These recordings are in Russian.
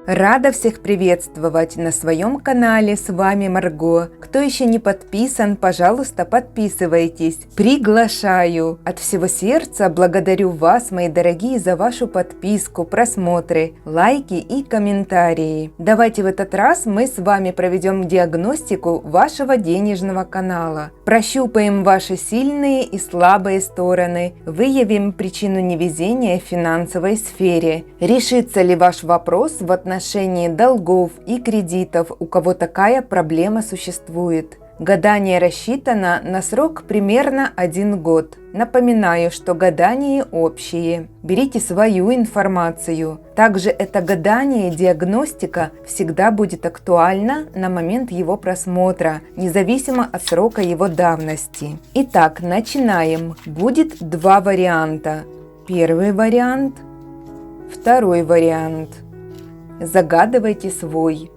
Рада всех приветствовать на своем канале, с вами Марго. Кто еще не подписан, пожалуйста, подписывайтесь. Приглашаю. От всего сердца благодарю вас, мои дорогие, за вашу подписку, просмотры, лайки и комментарии. Давайте в этот раз мы с вами проведем диагностику вашего денежного канала. Прощупаем ваши сильные и слабые стороны, выявим причину невезения в финансовой сфере. Решится ли ваш вопрос в отношении долгов и кредитов, у кого такая проблема существует. Гадание рассчитано на срок примерно 1 год. Напоминаю, что гадания общие. Берите свою информацию. Также это гадание, диагностика всегда будет актуальна на момент его просмотра, независимо от срока его давности. Итак, начинаем. Будет 2 варианта. Первый вариант, второй вариант. Загадывайте свой.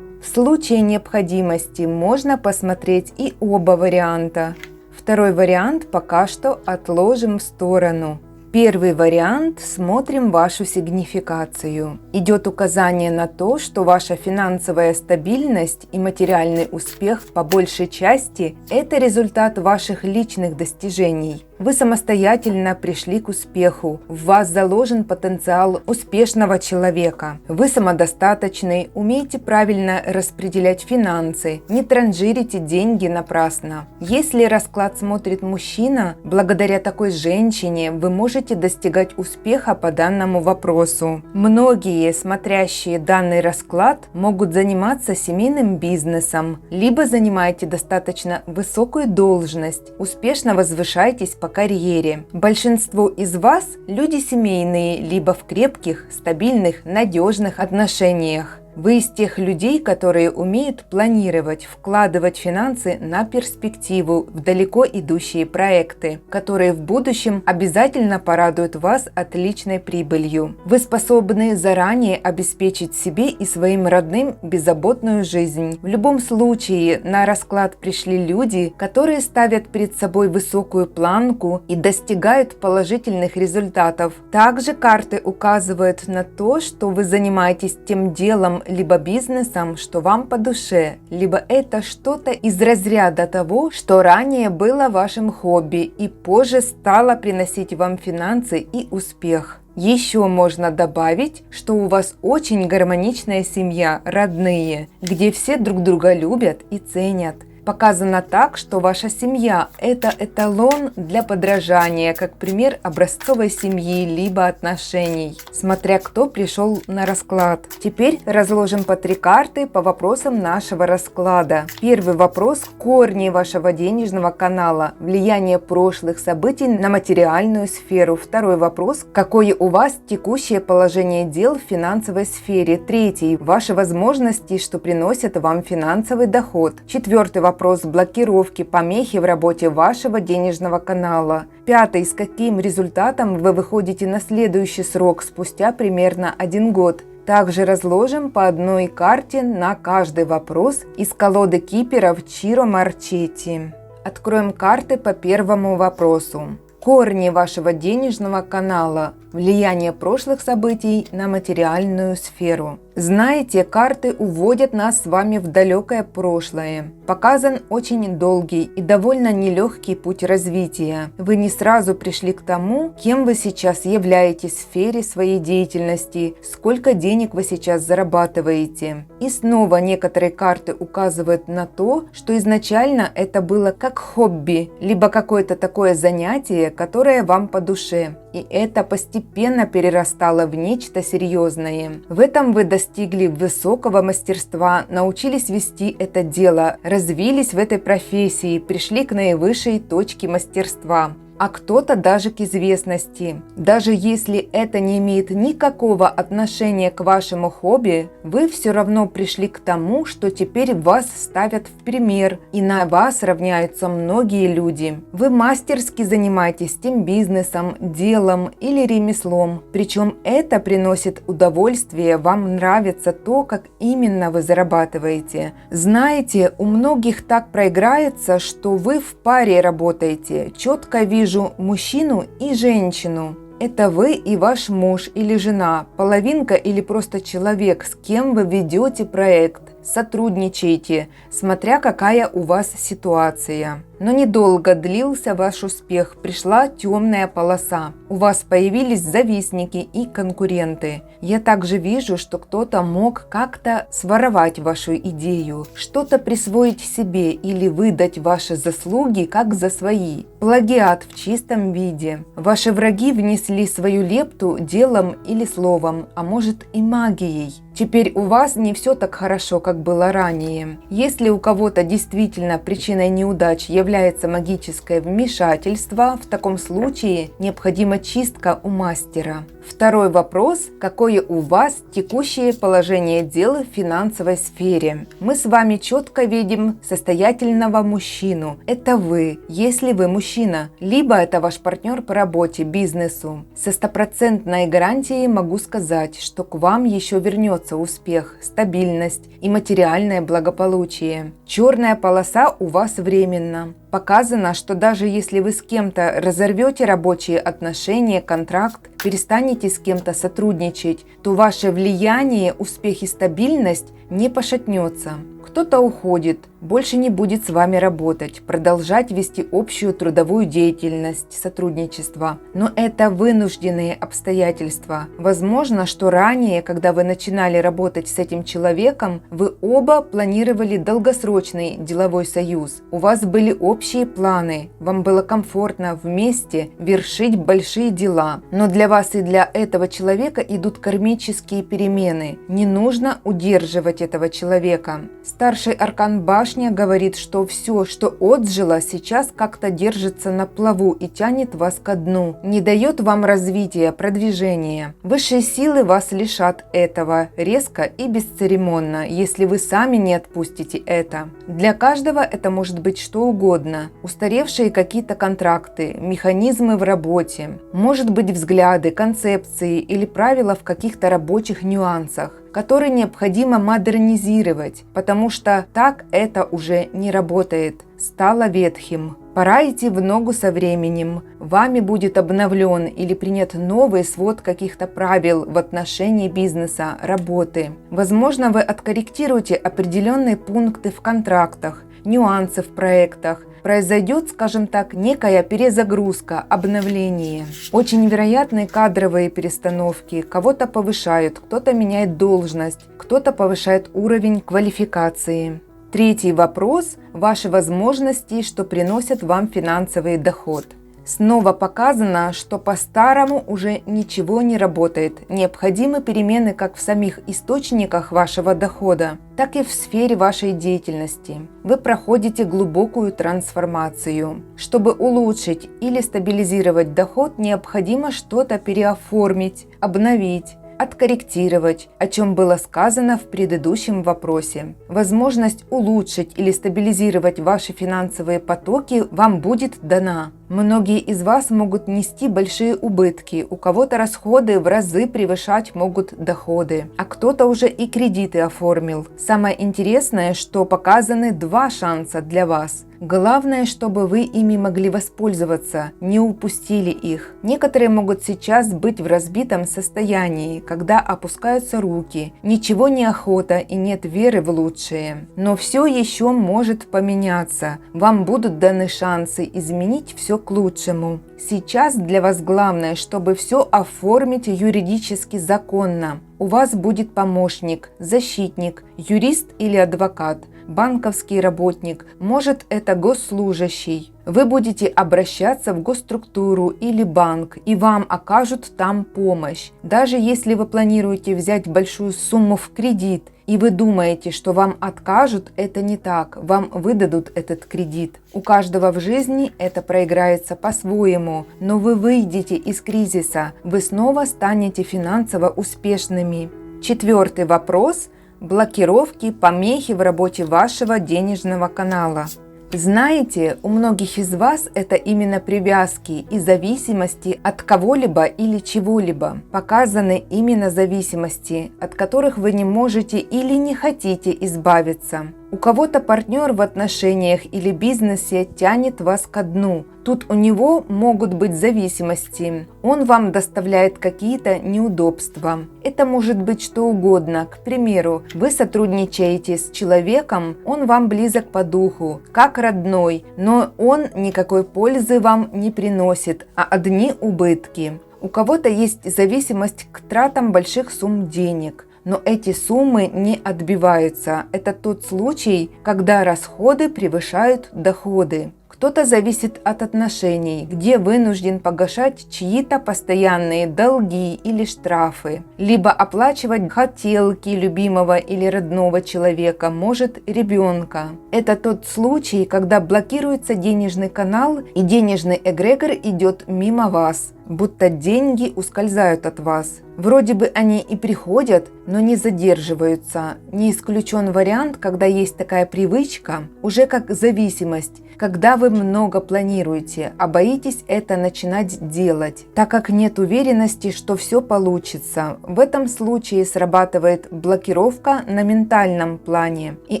В случае необходимости можно посмотреть и оба варианта. Второй вариант пока что отложим в сторону. Первый вариант, смотрим вашу сигнификацию. Идет указание на то, что ваша финансовая стабильность и материальный успех по большей части – это результат ваших личных достижений. Вы самостоятельно пришли к успеху, в вас заложен потенциал успешного человека. Вы самодостаточный, умеете правильно распределять финансы, не транжирите деньги напрасно. Если расклад смотрит мужчина, благодаря такой женщине вы можете достигать успеха по данному вопросу. Многие, смотрящие данный расклад, могут заниматься семейным бизнесом, либо занимаете достаточно высокую должность, успешно возвышаетесь по карьере. Большинство из вас – люди семейные, либо в крепких, стабильных, надежных отношениях. Вы из тех людей, которые умеют планировать, вкладывать финансы на перспективу в далеко идущие проекты, которые в будущем обязательно порадуют вас отличной прибылью. Вы способны заранее обеспечить себе и своим родным беззаботную жизнь. В любом случае на расклад пришли люди, которые ставят перед собой высокую планку и достигают положительных результатов. Также карты указывают на то, что вы занимаетесь тем делом, либо бизнесом, что вам по душе, либо это что-то из разряда того, что ранее было вашим хобби и позже стало приносить вам финансы и успех. Еще можно добавить, что у вас очень гармоничная семья, родные, где все друг друга любят и ценят. Показано так, что ваша семья – это эталон для подражания, как пример образцовой семьи либо отношений, смотря кто пришел на расклад. Теперь разложим по 3 карты по вопросам нашего расклада. Первый вопрос – корни вашего денежного канала, влияние прошлых событий на материальную сферу. Второй вопрос – какое у вас текущее положение дел в финансовой сфере. Третий – ваши возможности, что приносят вам финансовый доход. Четвертый вопрос – блокировки, помехи в работе вашего денежного канала. Пятый – с каким результатом вы выходите на следующий срок спустя примерно 1 год. Также разложим по одной карте на каждый вопрос из колоды киперов Чиро Марчетти. Откроем карты по первому вопросу. Корни вашего денежного канала. Влияние прошлых событий на материальную сферу. Знаете, карты уводят нас с вами в далекое прошлое. Показан очень долгий и довольно нелегкий путь развития. Вы не сразу пришли к тому, кем вы сейчас являетесь в сфере своей деятельности, сколько денег вы сейчас зарабатываете. И снова некоторые карты указывают на то, что изначально это было как хобби, либо какое-то такое занятие, которое вам по душе. И это постепенно перерастало в нечто серьезное. В этом вы достигли высокого мастерства, научились вести это дело, развились в этой профессии, пришли к наивысшей точке мастерства. А кто-то даже к известности. Даже если это не имеет никакого отношения к вашему хобби, вы все равно пришли к тому, что теперь вас ставят в пример, и на вас равняются многие люди. Вы мастерски занимаетесь тем бизнесом, делом или ремеслом, причем это приносит удовольствие, вам нравится то, как именно вы зарабатываете. Знаете, у многих так проиграется, что вы в паре работаете, четко вижу мужчину и женщину. Это вы и ваш муж или жена, половинка или просто человек, с кем вы ведете проект. Сотрудничайте, смотря какая у вас ситуация. Но недолго длился ваш успех, пришла темная полоса. У вас появились завистники и конкуренты. Я также вижу, что кто-то мог как-то своровать вашу идею, что-то присвоить себе или выдать ваши заслуги как за свои. Плагиат в чистом виде. Ваши враги внесли свою лепту делом или словом, а может и магией. Теперь у вас не все так хорошо, как было ранее. Если у кого-то действительно причиной неудач является магическое вмешательство, в таком случае необходима чистка у мастера. Второй вопрос. Какое у вас текущее положение дел в финансовой сфере? Мы с вами четко видим состоятельного мужчину. Это вы, если вы мужчина, либо это ваш партнер по работе, бизнесу. Со стопроцентной гарантией могу сказать, что к вам еще вернется успех, стабильность и материальное благополучие. Черная полоса у вас временно. Показано, что даже если вы с кем-то разорвете рабочие отношения, контракт, перестанете с кем-то сотрудничать, то ваше влияние, успех и стабильность не пошатнется. Кто-то уходит, больше не будет с вами работать, продолжать вести общую трудовую деятельность, сотрудничество. Но это вынужденные обстоятельства. Возможно, что ранее, когда вы начинали работать с этим человеком, вы оба планировали долгосрочный деловой союз. У вас были общие планы, вам было комфортно вместе вершить большие дела. Но для вас и для этого человека идут кармические перемены. Не нужно удерживать этого человека. Старший аркан Башня говорит, что все, что отжило, сейчас как-то держится на плаву и тянет вас ко дну, не дает вам развития, продвижения. Высшие силы вас лишат этого резко и бесцеремонно, если вы сами не отпустите это. Для каждого это может быть что угодно. Устаревшие какие-то контракты, механизмы в работе, может быть взгляды, концепции или правила в каких-то рабочих нюансах, которые необходимо модернизировать, потому что так это уже не работает, стало ветхим. Пора идти в ногу со временем. Вами будет обновлен или принят новый свод каких-то правил в отношении бизнеса, работы. Возможно, вы откорректируете определенные пункты в контрактах, нюансы в проектах. Произойдет, скажем так, некая перезагрузка, обновление. Очень вероятны кадровые перестановки. Кого-то повышают, кто-то меняет должность, кто-то повышает уровень квалификации. Третий вопрос – ваши возможности, что приносят вам финансовый доход. Снова показано, что по-старому уже ничего не работает. Необходимы перемены как в самих источниках вашего дохода, так и в сфере вашей деятельности. Вы проходите глубокую трансформацию. Чтобы улучшить или стабилизировать доход, необходимо что-то переоформить, обновить, откорректировать, о чем было сказано в предыдущем вопросе. Возможность улучшить или стабилизировать ваши финансовые потоки вам будет дана. Многие из вас могут нести большие убытки, у кого-то расходы в разы превышать могут доходы, а кто-то уже и кредиты оформил. Самое интересное, что показаны два шанса для вас. Главное, чтобы вы ими могли воспользоваться, не упустили их. Некоторые могут сейчас быть в разбитом состоянии, когда опускаются руки, ничего не охота и нет веры в лучшее. Но все еще может поменяться. Вам будут даны шансы изменить все к лучшему. Сейчас для вас главное, чтобы все оформить юридически законно. У вас будет помощник, защитник, юрист или адвокат, банковский работник, может это госслужащий. Вы будете обращаться в госструктуру или банк, и вам окажут там помощь. Даже если вы планируете взять большую сумму в кредит, и вы думаете, что вам откажут, это не так, вам выдадут этот кредит. У каждого в жизни это проиграется по-своему, но вы выйдете из кризиса, вы снова станете финансово успешными. Четвертый вопрос – блокировки, помехи в работе вашего денежного канала. Знаете, у многих из вас это именно привязки и зависимости от кого-либо или чего-либо. Показаны именно зависимости, от которых вы не можете или не хотите избавиться. У кого-то партнер в отношениях или бизнесе тянет вас ко дну. Тут у него могут быть зависимости. Он вам доставляет какие-то неудобства. Это может быть что угодно. К примеру, вы сотрудничаете с человеком, он вам близок по духу, как родной, но он никакой пользы вам не приносит, а одни убытки. У кого-то есть зависимость к тратам больших сумм денег. Но эти суммы не отбиваются. Это тот случай, когда расходы превышают доходы. Кто-то зависит от отношений, где вынужден погашать чьи-то постоянные долги или штрафы, либо оплачивать хотелки любимого или родного человека, может ребенка. Это тот случай, когда блокируется денежный канал и денежный эгрегор идет мимо вас, будто деньги ускользают от вас. Вроде бы они и приходят, но не задерживаются. Не исключен вариант, когда есть такая привычка, уже как зависимость, когда вы много планируете, а боитесь это начинать делать, так как нет уверенности, что все получится. В этом случае срабатывает блокировка на ментальном плане. И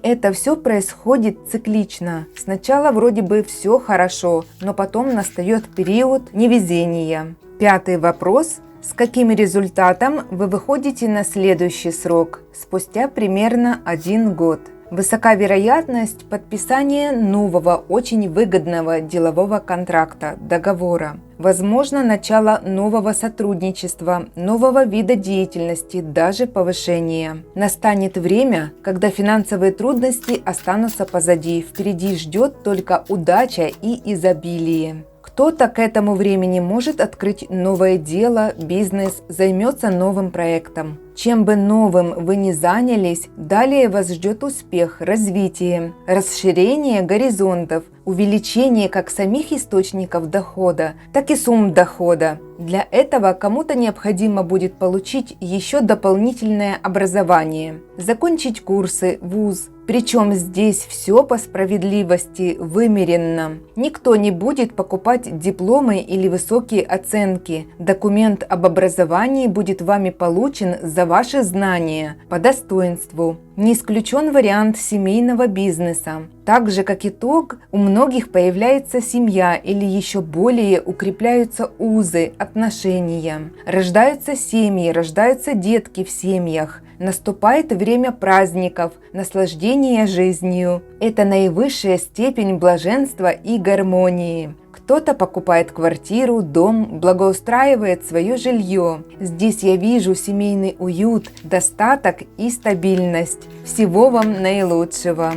это все происходит циклично. Сначала вроде бы все хорошо, но потом настает период невезения. Пятый вопрос. С каким результатом вы выходите на следующий срок, спустя примерно 1 год? Высока вероятность подписания нового, очень выгодного делового контракта, договора. Возможно, начало нового сотрудничества, нового вида деятельности, даже повышения. Настанет время, когда финансовые трудности останутся позади, впереди ждет только удача и изобилие. Кто-то к этому времени может открыть новое дело, бизнес, займется новым проектом. Чем бы новым вы ни занялись, далее вас ждет успех, развитие, расширение горизонтов, увеличение как самих источников дохода, так и сумм дохода. Для этого кому-то необходимо будет получить еще дополнительное образование, закончить курсы, вуз. Причем здесь все по справедливости вымеренно. Никто не будет покупать дипломы или высокие оценки. Документ об образовании будет вами получен за ваши знания по достоинству. Не исключен вариант семейного бизнеса. Так же, как итог, у многих появляется семья или еще более укрепляются узы, отношения. Рождаются семьи, рождаются детки в семьях. Наступает время праздников, наслаждения жизнью. Это наивысшая степень блаженства и гармонии. Кто-то покупает квартиру, дом, благоустраивает свое жилье. Здесь я вижу семейный уют, достаток и стабильность. Всего вам наилучшего.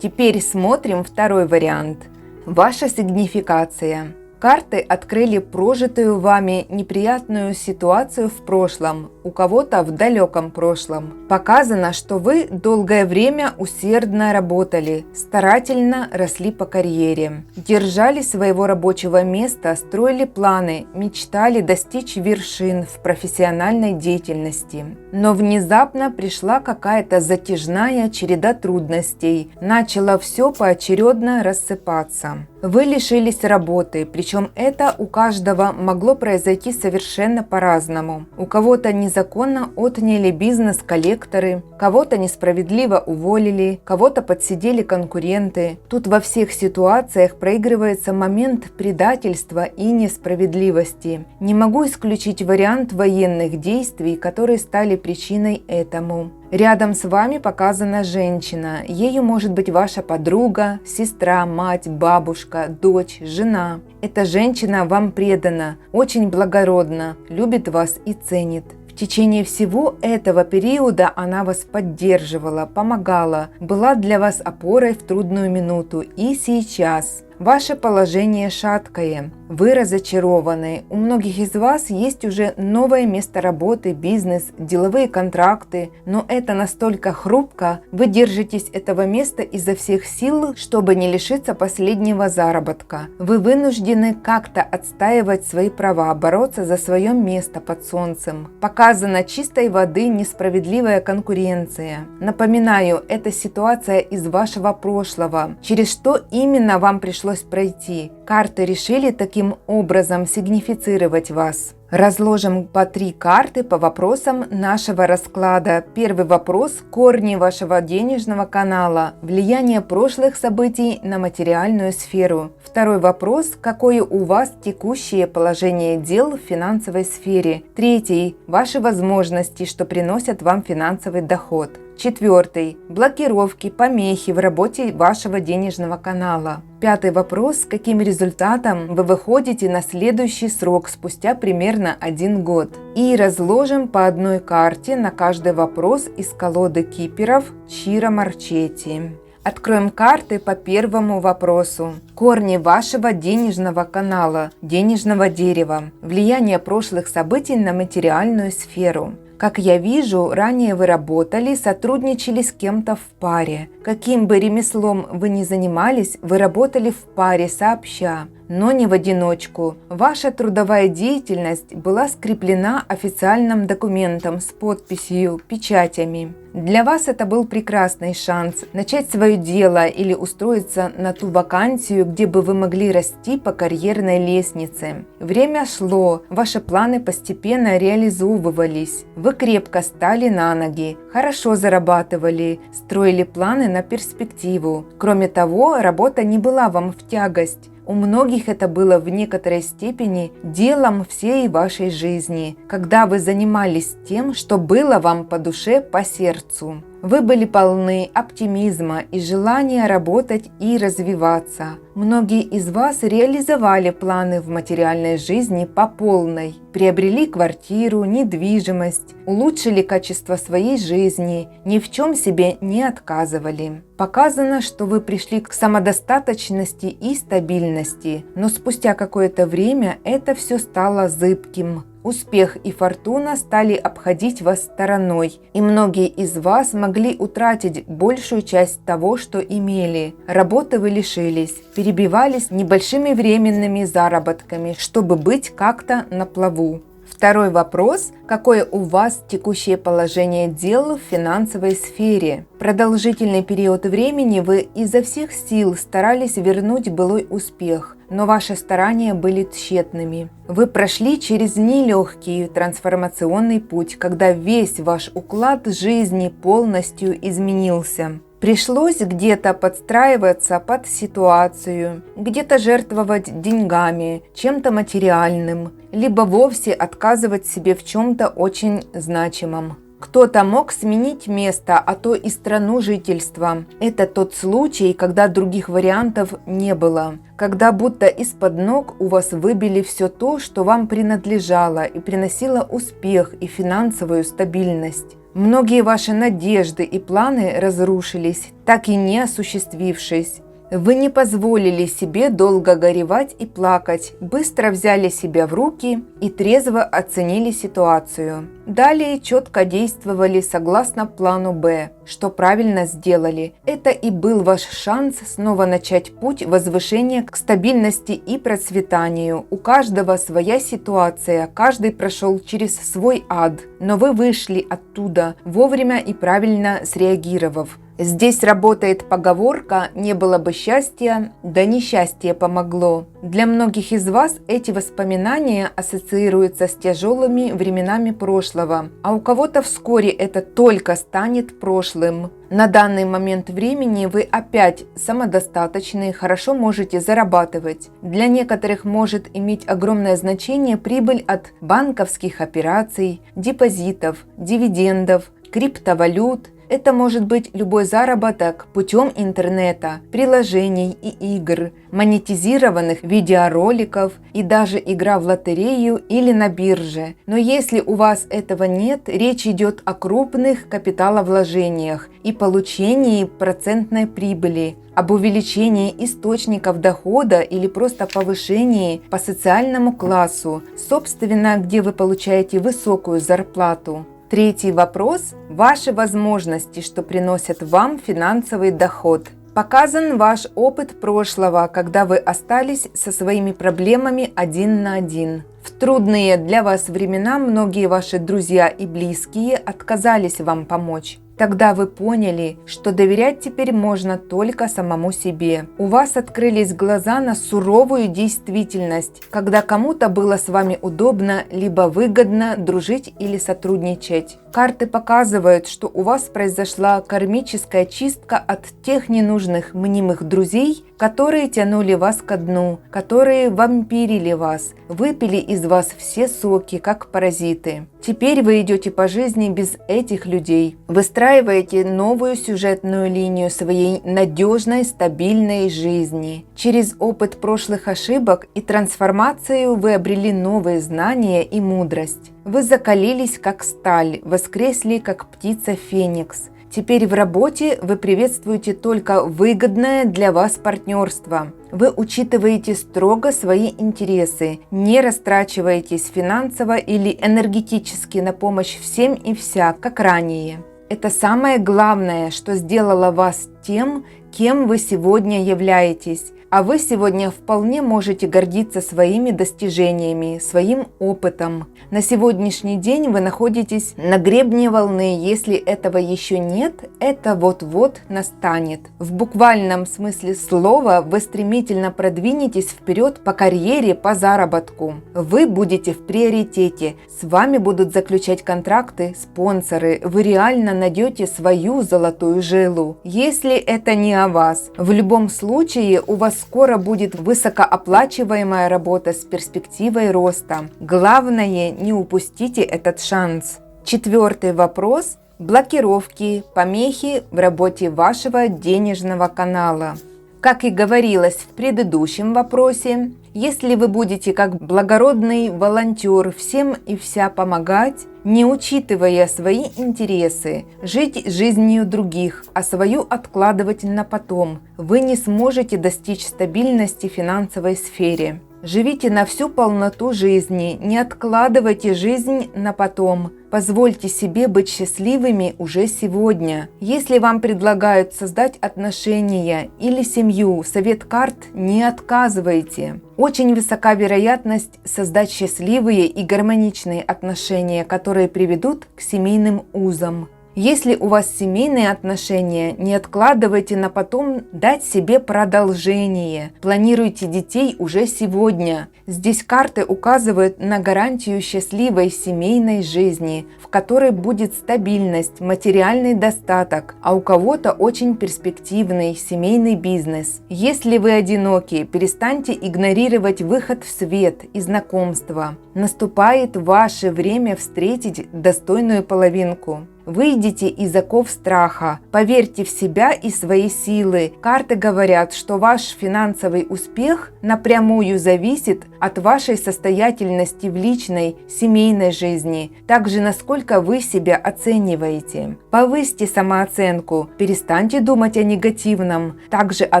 Теперь смотрим второй вариант. Ваша сигнификация. Карты открыли прожитую вами неприятную ситуацию в прошлом, у кого-то в далеком прошлом. Показано, что вы долгое время усердно работали, старательно росли по карьере, держали своего рабочего места, строили планы, мечтали достичь вершин в профессиональной деятельности. Но внезапно пришла какая-то затяжная череда трудностей, начало все поочередно рассыпаться. Вы лишились работы, причем это у каждого могло произойти совершенно по-разному. У кого-то незаконно отняли бизнес коллекторы, кого-то несправедливо уволили, кого-то подсидели конкуренты. Тут во всех ситуациях проигрывается момент предательства и несправедливости. Не могу исключить вариант военных действий, которые стали причиной этому. Рядом с вами показана женщина. Ею может быть ваша подруга, сестра, мать, бабушка, дочь, жена. Эта женщина вам предана, очень благородна, любит вас и ценит. В течение всего этого периода она вас поддерживала, помогала, была для вас опорой в трудную минуту и сейчас. Ваше положение шаткое, вы разочарованы. У многих из вас есть уже новое место работы, бизнес, деловые контракты, но это настолько хрупко, вы держитесь этого места изо всех сил, чтобы не лишиться последнего заработка. Вы вынуждены как-то отстаивать свои права, бороться за свое место под солнцем. Показана чистой воды несправедливая конкуренция. Напоминаю, это ситуация из вашего прошлого, через что именно вам пришлось пройти. Карты решили таким образом сигнифицировать вас. Разложим по 3 карты по вопросам нашего расклада. Первый вопрос – корни вашего денежного канала, влияние прошлых событий на материальную сферу. Второй вопрос – какое у вас текущее положение дел в финансовой сфере. Третий – ваши возможности, что приносят вам финансовый доход. Четвертый – блокировки, помехи в работе вашего денежного канала. Пятый вопрос – каким результатом вы выходите на следующий срок спустя примерно 1 год. И разложим по одной карте на каждый вопрос из колоды киперов Чиро Марчетти. Откроем карты по первому вопросу. Корни вашего денежного канала, денежного дерева, влияние прошлых событий на материальную сферу. Как я вижу, ранее вы работали, сотрудничали с кем-то в паре. Каким бы ремеслом вы ни занимались, вы работали в паре сообща, но не в одиночку. Ваша трудовая деятельность была скреплена официальным документом с подписью, печатями. Для вас это был прекрасный шанс начать свое дело или устроиться на ту вакансию, где бы вы могли расти по карьерной лестнице. Время шло, ваши планы постепенно реализовывались. Вы крепко стали на ноги, хорошо зарабатывали, строили планы на перспективу. Кроме того, работа не была вам в тягость. У многих это было в некоторой степени делом всей вашей жизни, когда вы занимались тем, что было вам по душе, по сердцу. Вы были полны оптимизма и желания работать и развиваться. Многие из вас реализовали планы в материальной жизни по полной, приобрели квартиру, недвижимость, улучшили качество своей жизни, ни в чем себе не отказывали. Показано, что вы пришли к самодостаточности и стабильности, но спустя какое-то время это все стало зыбким. Успех и фортуна стали обходить вас стороной, и многие из вас могли утратить большую часть того, что имели. Работы вы лишились, перебивались небольшими временными заработками, чтобы быть как-то на плаву. Второй вопрос – какое у вас текущее положение дел в финансовой сфере? Продолжительный период времени вы изо всех сил старались вернуть былой успех, но ваши старания были тщетными. Вы прошли через нелегкий трансформационный путь, когда весь ваш уклад жизни полностью изменился. Пришлось где-то подстраиваться под ситуацию, где-то жертвовать деньгами, чем-то материальным, либо вовсе отказывать себе в чем-то очень значимом. Кто-то мог сменить место, а то и страну жительства. Это тот случай, когда других вариантов не было. Когда будто из-под ног у вас выбили все то, что вам принадлежало и приносило успех и финансовую стабильность. Многие ваши надежды и планы разрушились, так и не осуществившись. Вы не позволили себе долго горевать и плакать, быстро взяли себя в руки и трезво оценили ситуацию. Далее четко действовали согласно плану «Б», что правильно сделали. Это и был ваш шанс снова начать путь возвышения к стабильности и процветанию. У каждого своя ситуация, каждый прошел через свой ад, но вы вышли оттуда, вовремя и правильно среагировав. Здесь работает поговорка «не было бы счастья, да несчастье помогло». Для многих из вас эти воспоминания ассоциируются с тяжелыми временами прошлого, а у кого-то вскоре это только станет прошлым. На данный момент времени вы опять самодостаточны, хорошо можете зарабатывать. Для некоторых может иметь огромное значение прибыль от банковских операций, депозитов, дивидендов, криптовалют. Это может быть любой заработок путем интернета, приложений и игр, монетизированных видеороликов и даже игра в лотерею или на бирже. Но если у вас этого нет, речь идет о крупных капиталовложениях и получении процентной прибыли, об увеличении источников дохода или просто повышении по социальному классу, собственно, где вы получаете высокую зарплату. Третий вопрос – ваши возможности, что приносят вам финансовый доход. Показан ваш опыт прошлого, когда вы остались со своими проблемами один на один. В трудные для вас времена многие ваши друзья и близкие отказались вам помочь. Тогда вы поняли, что доверять теперь можно только самому себе. У вас открылись глаза на суровую действительность, когда кому-то было с вами удобно, либо выгодно дружить или сотрудничать. Карты показывают, что у вас произошла кармическая чистка от тех ненужных мнимых друзей, которые тянули вас ко дну, которые вампирили вас, выпили из вас все соки, как паразиты. Теперь вы идете по жизни без этих людей. Выстраиваете новую сюжетную линию своей надежной, стабильной жизни. Через опыт прошлых ошибок и трансформацию вы обрели новые знания и мудрость. Вы закалились как сталь, воскресли как птица Феникс. Теперь в работе вы приветствуете только выгодное для вас партнерство. Вы учитываете строго свои интересы, не растрачиваетесь финансово или энергетически на помощь всем и вся, как ранее. Это самое главное, что сделало вас тем, кем вы сегодня являетесь. А вы сегодня вполне можете гордиться своими достижениями, своим опытом. На сегодняшний день вы находитесь на гребне волны. Если этого еще нет, это вот-вот настанет. В буквальном смысле слова вы стремительно продвинетесь вперед по карьере, по заработку. Вы будете в приоритете. С вами будут заключать контракты спонсоры. Вы реально найдете свою золотую жилу. Если это не о вас, в любом случае у вас скоро будет высокооплачиваемая работа с перспективой роста. Главное, не упустите этот шанс. 4-й вопрос. Блокировки, помехи в работе вашего денежного канала. Как и говорилось в предыдущем вопросе, если вы будете как благородный волонтер всем и вся помогать, не учитывая свои интересы, жить жизнью других, а свою откладывать на потом, вы не сможете достичь стабильности в финансовой сфере. Живите на всю полноту жизни, не откладывайте жизнь на потом. Позвольте себе быть счастливыми уже сегодня. Если вам предлагают создать отношения или семью, совет карт не отказывайте. Очень высока вероятность создать счастливые и гармоничные отношения, которые приведут к семейным узам. Если у вас семейные отношения, не откладывайте на потом дать себе продолжение. Планируйте детей уже сегодня. Здесь карты указывают на гарантию счастливой семейной жизни, в которой будет стабильность, материальный достаток, а у кого-то очень перспективный семейный бизнес. Если вы одиноки, перестаньте игнорировать выход в свет и знакомства. Наступает ваше время встретить достойную половинку. Выйдите из оков страха, поверьте в себя и свои силы. Карты говорят, что ваш финансовый успех напрямую зависит от вашей состоятельности в личной, семейной жизни, также насколько вы себя оцениваете. Повысьте самооценку, перестаньте думать о негативном, также о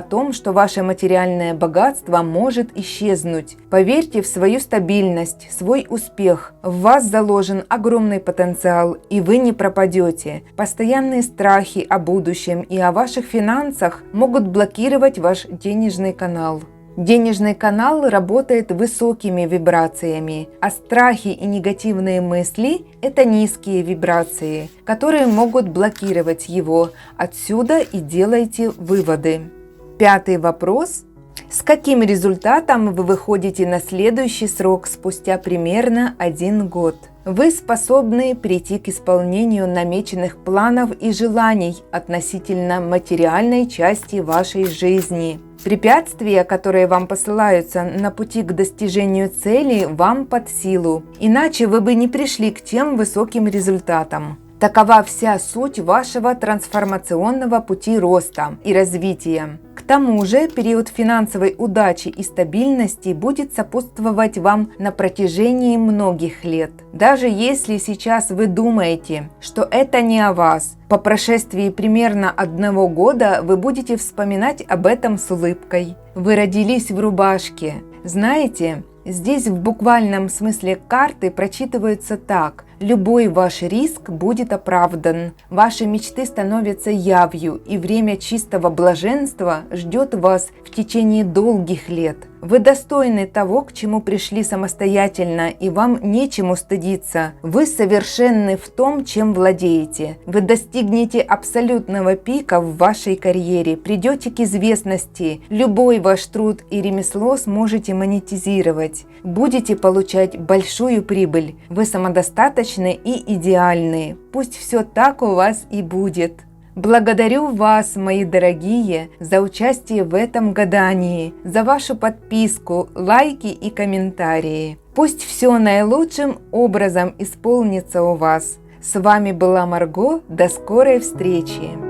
том, что ваше материальное богатство может исчезнуть. Поверьте в свою стабильность, свой успех. В вас заложен огромный потенциал, и вы не пропадете. Постоянные страхи о будущем и о ваших финансах могут блокировать ваш денежный канал. Денежный канал работает высокими вибрациями, а страхи и негативные мысли – это низкие вибрации, которые могут блокировать его. Отсюда и делайте выводы. 5-й вопрос. С каким результатом вы выходите на следующий срок спустя примерно 1 год? Вы способны прийти к исполнению намеченных планов и желаний относительно материальной части вашей жизни. Препятствия, которые вам посылаются на пути к достижению цели, вам под силу, иначе вы бы не пришли к тем высоким результатам. Такова вся суть вашего трансформационного пути роста и развития. К тому же период финансовой удачи и стабильности будет сопутствовать вам на протяжении многих лет. Даже если сейчас вы думаете, что это не о вас, по прошествии примерно 1 года вы будете вспоминать об этом с улыбкой. Вы родились в рубашке. Знаете, здесь в буквальном смысле карты прочитываются так. Любой ваш риск будет оправдан. Ваши мечты становятся явью, и время чистого блаженства ждет вас в течение долгих лет. Вы достойны того, к чему пришли самостоятельно, и вам нечему стыдиться. Вы совершенны в том, чем владеете. Вы достигнете абсолютного пика в вашей карьере, придете к известности. Любой ваш труд и ремесло сможете монетизировать. Будете получать большую прибыль. Вы самодостаточны и идеальны. Пусть все так у вас и будет. Благодарю вас, мои дорогие, за участие в этом гадании, за вашу подписку, лайки и комментарии. Пусть все наилучшим образом исполнится у вас. С вами была Марго. До скорой встречи!